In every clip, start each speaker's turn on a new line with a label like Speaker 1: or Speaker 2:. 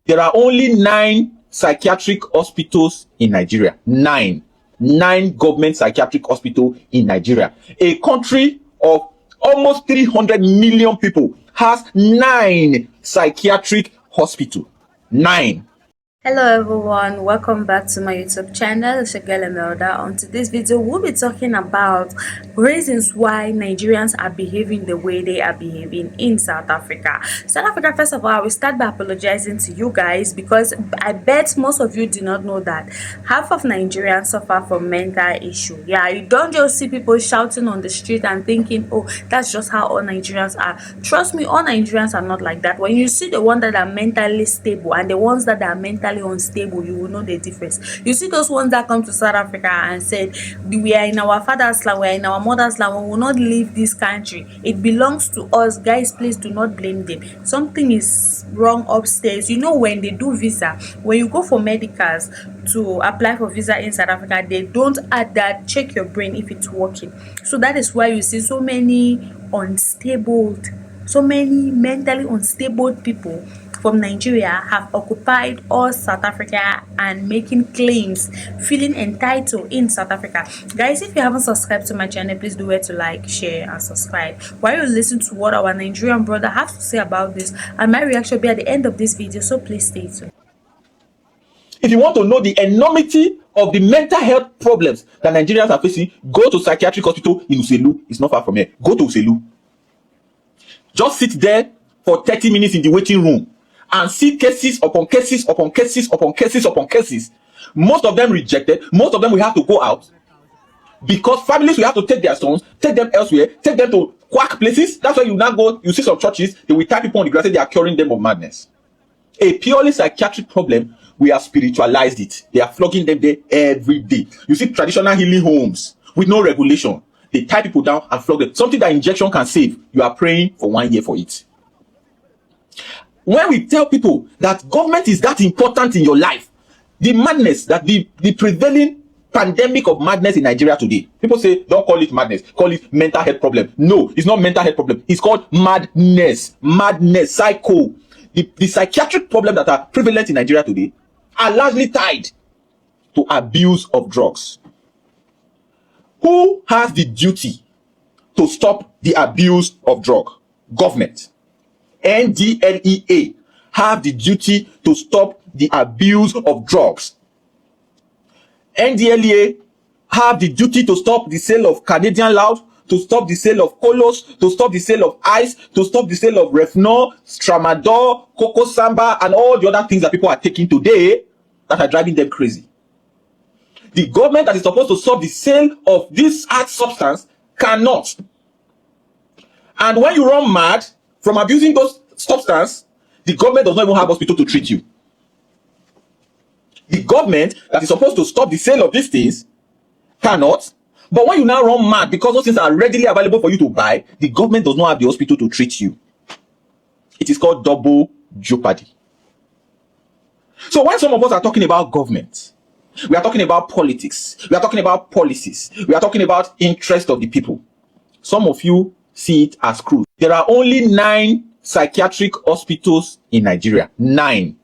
Speaker 1: There are only 9 psychiatric hospitals in Nigeria. 9. 9 government psychiatric hospitals in Nigeria. A country of almost 300 million people has 9 psychiatric hospitals. 9.
Speaker 2: Hello everyone, welcome back to my YouTube channel. It's your girl Emelda. On today's video, we'll be talking about reasons why Nigerians are behaving the way they are behaving in South Africa. South Africa, first of all, I will start by apologizing to you guys because I bet most of you do not know that half of Nigerians suffer from mental issue. Yeah, you don't just see people shouting on the street and thinking, oh, that's just how all Nigerians are. Trust me, all Nigerians are not like that. When you see the ones that are mentally stable and the ones that are mentally unstable, you will know the difference. You see those ones that come to South Africa and said, we are in our father's land, we are in our mother's land, we will not leave this country, it belongs to us. Guys, please do not blame them. Something is wrong upstairs. You know, when they do visa, when you go for medicals to apply for visa in South Africa, they don't add that check your brain if it's working. So that is why you see so many mentally unstable people from Nigeria have occupied all South Africa and making claims, feeling entitled in South Africa. Guys, if you haven't subscribed to my channel, please do it to like, share and subscribe while you listen to what our Nigerian brother has to say about this, and my reaction will be at the end of this video, so please stay tuned.
Speaker 1: If you want to know the enormity of the mental health problems that Nigerians are facing, go to psychiatric hospital in Uselu. It's not far from here. Go to Uselu. Just sit there for 30 minutes in the waiting room and see cases upon cases upon cases upon cases upon cases. Most of them rejected. Most of them will have to go out because families will have to take their sons, take them elsewhere, take them to quack places. That's why you now go, you see some churches, they will tie people on the grass, say they are curing them of madness. A purely psychiatric problem, we have spiritualized it. They are flogging them there every day. You see traditional healing homes with no regulation. They tie people down and flog them. Something that injection can save. You are praying for 1 year for it. When we tell people that government is that important in your life, the madness, that the prevailing pandemic of madness in Nigeria today, people say, don't call it madness, call it mental health problem. No, it's not mental health problem. It's called madness, psycho. The psychiatric problems that are prevalent in Nigeria today are largely tied to abuse of drugs. Who has the duty to stop the abuse of drug? Government. NDLEA have the duty to stop the abuse of drugs. NDLEA have the duty to stop the sale of Canadian Loud, to stop the sale of Colos, to stop the sale of Ice, to stop the sale of Refnor, Stramadol, Coco Samba, and all the other things that people are taking today that are driving them crazy. The government that is supposed to stop the sale of this hard substance cannot. And when you run mad from abusing those substances, the government does not even have hospital to treat you. The government that is supposed to stop the sale of these things cannot. But when you now run mad because those things are readily available for you to buy, the government does not have the hospital to treat you. It is called double jeopardy. So when some of us are talking about government, we are talking about politics, we are talking about policies, we are talking about interest of the people. Some of you see it as crude. There are only 9 psychiatric hospitals in Nigeria. 9.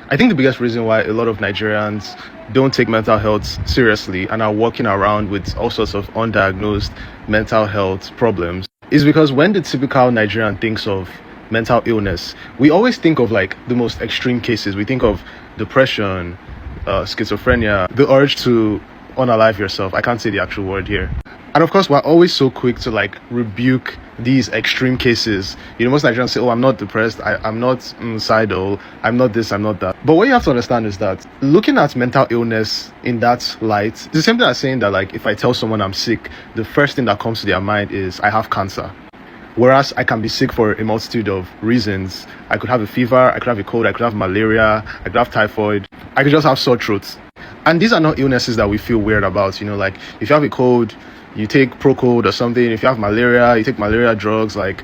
Speaker 3: I think the biggest reason why a lot of Nigerians don't take mental health seriously and are walking around with all sorts of undiagnosed mental health problems is because when the typical Nigerian thinks of mental illness, we always think of like the most extreme cases. We think of depression, schizophrenia, the urge to unalive yourself. I can't say the actual word here. And of course, we're always so quick to like rebuke these extreme cases. You know, most Nigerians say, oh, I'm not depressed, I'm not suicidal, I'm not this, I'm not that. But what you have to understand is that looking at mental illness in that light is the same thing as saying that, like, if I tell someone I'm sick, the first thing that comes to their mind is I have cancer. Whereas I can be sick for a multitude of reasons. I could have a fever, I could have a cold, I could have malaria, I could have typhoid, I could just have sore throat. And these are not illnesses that we feel weird about. You know, like if you have a cold, you take Procode or something. If you have malaria, you take malaria drugs. Like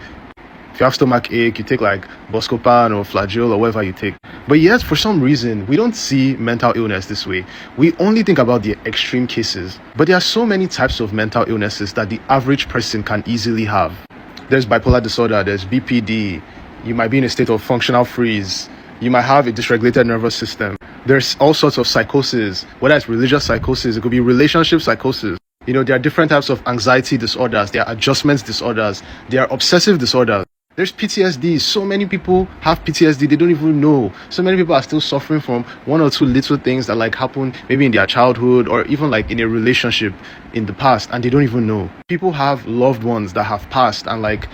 Speaker 3: if you have stomach ache, you take like Buscopan or Flagyl or whatever you take. But yet, for some reason, we don't see mental illness this way. We only think about the extreme cases. But there are so many types of mental illnesses that the average person can easily have. There's bipolar disorder, there's BPD, you might be in a state of functional freeze, You might have a dysregulated nervous system. There's all sorts of psychosis, whether it's religious psychosis, it could be relationship psychosis. You know, there are different types of anxiety disorders, there are adjustment disorders, there are obsessive disorders. There's PTSD. So many people have PTSD, they don't even know. So many people are still suffering from one or two little things that like happen maybe in their childhood or even like in a relationship in the past, and they don't even know. People have loved ones that have passed and like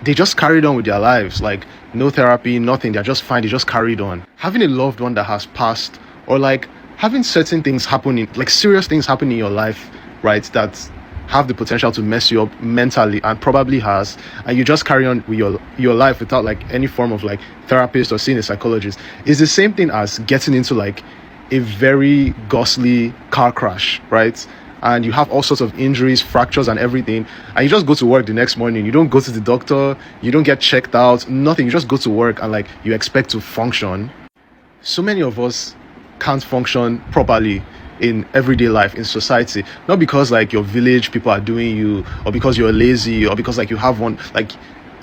Speaker 3: they just carried on with their lives, like no therapy, nothing, they're just fine, they just carried on. Having a loved one that has passed, or like having certain things happening, like serious things happen in your life, right, that have the potential to mess you up mentally, and probably has, and you just carry on with your life without like any form of like therapist or seeing a psychologist, is the same thing as getting into like a very ghastly car crash, right? And you have all sorts of injuries, fractures and everything, and you just go to work the next morning. You don't go to the doctor, you don't get checked out, nothing. You just go to work and like you expect to function. So many of us can't function properly in everyday life, in society, not because like your village people are doing you, or because you're lazy, or because like you have one, like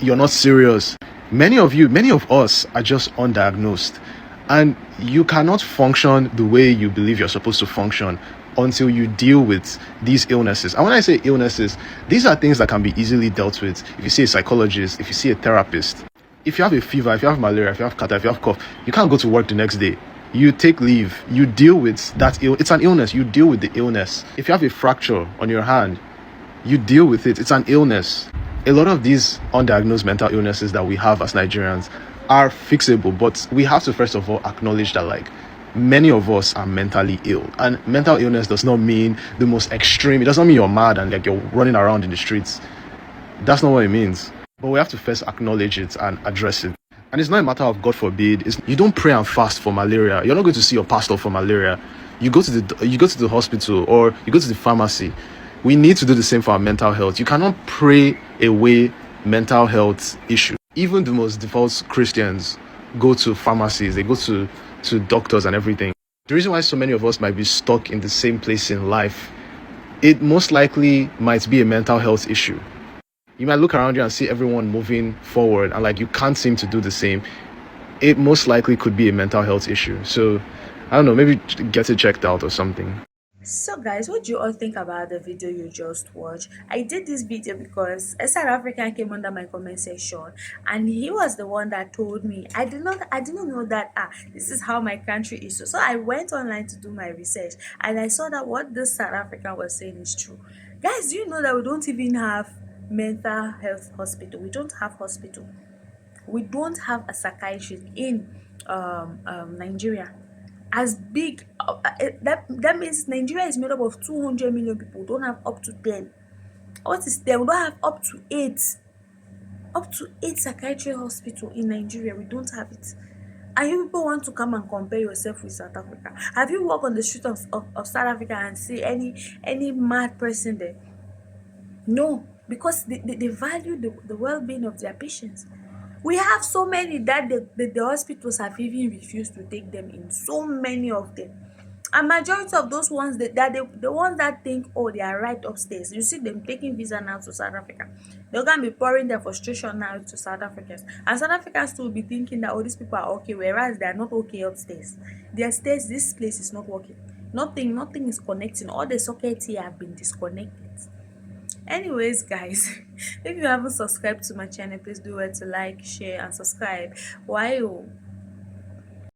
Speaker 3: you're not serious. Many of us are just undiagnosed, and you cannot function the way you believe you're supposed to function until you deal with these illnesses. And when I say illnesses, these are things that can be easily dealt with if you see a psychologist, if you see a therapist. If you have a fever, if you have malaria, if you have catarrh, if you have cough, you can't go to work the next day. You take leave, you deal with that it's an illness, you deal with the illness. If you have a fracture on your hand, you deal with it, it's an illness. A lot of these undiagnosed mental illnesses that we have as Nigerians are fixable, but we have to first of all acknowledge that like many of us are mentally ill, and mental illness does not mean the most extreme. It does not mean you're mad and like you're running around in the streets. That's not what it means. But we have to first acknowledge it and address it. And it's not a matter of God forbid. You don't pray and fast for malaria. You're not going to see your pastor for malaria. You go to the hospital or you go to the pharmacy. We need to do the same for our mental health. You cannot pray away mental health issue. Even the most devout Christians go to pharmacies. They go to doctors and everything. The reason why so many of us might be stuck in the same place in life, it most likely might be a mental health issue. You might look around you and see everyone moving forward and like you can't seem to do the same. It most likely could be a mental health issue. So I don't know, maybe get it checked out or something.
Speaker 2: So guys, what do you all think about the video you just watched? I did this video because a South African came under my comment section, and he was the one that told me I didn't know that this is how my country is. So I went online to do my research, and I saw that what this South African was saying is true. Guys, do you know that we don't even have mental health hospital? We don't have hospital. We don't have a psychiatrist in Nigeria. As big that means Nigeria is made up of 200 million people. We don't have up to 10. What is 10? We don't have up to 8 psychiatric hospital in Nigeria. We don't have it. And you people want to come and compare yourself with South Africa. Have you walked on the street of South Africa and see any mad person there? No, because they value the well-being of their patients. We have so many that the hospitals have even refused to take them in. So many of them. And majority of those ones the ones that think, oh, they are right upstairs. You see them taking visa now to South Africa. They're gonna be pouring their frustration now to South Africans. And South Africans too will be thinking that, oh, these people are okay, whereas they are not okay upstairs. Their stairs, this place is not working. Nothing is connecting. All the sockets here have been disconnected. Anyways, guys, if you haven't subscribed to my channel, please do it to like, share and subscribe. Why